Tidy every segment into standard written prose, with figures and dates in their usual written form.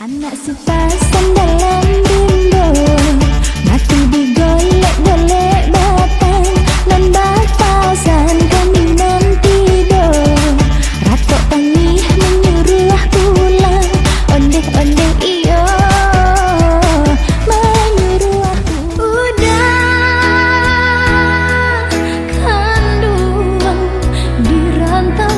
Anak si pasan dalam rimbo, mati digolek-golek batang, non batasan kami non tidur. Ratok tangih menyuruh pulang, ondeh-ondeh iyo menyuruh aku. Udah kandungan di rantau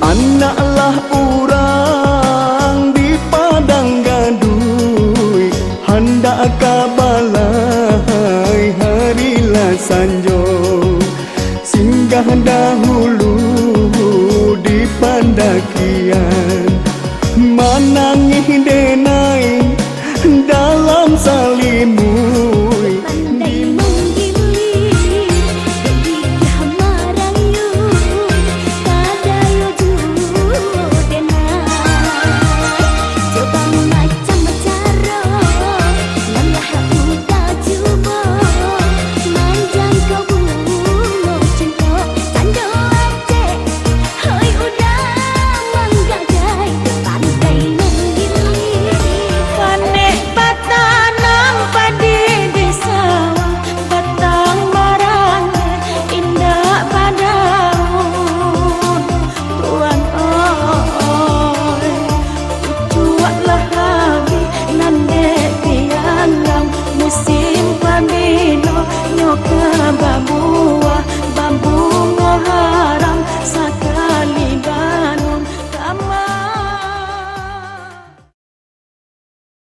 Anaklah urang di padang gaduh, hendak kabalai harilah sanjo, singgah dahulu di pandakian, manangih dena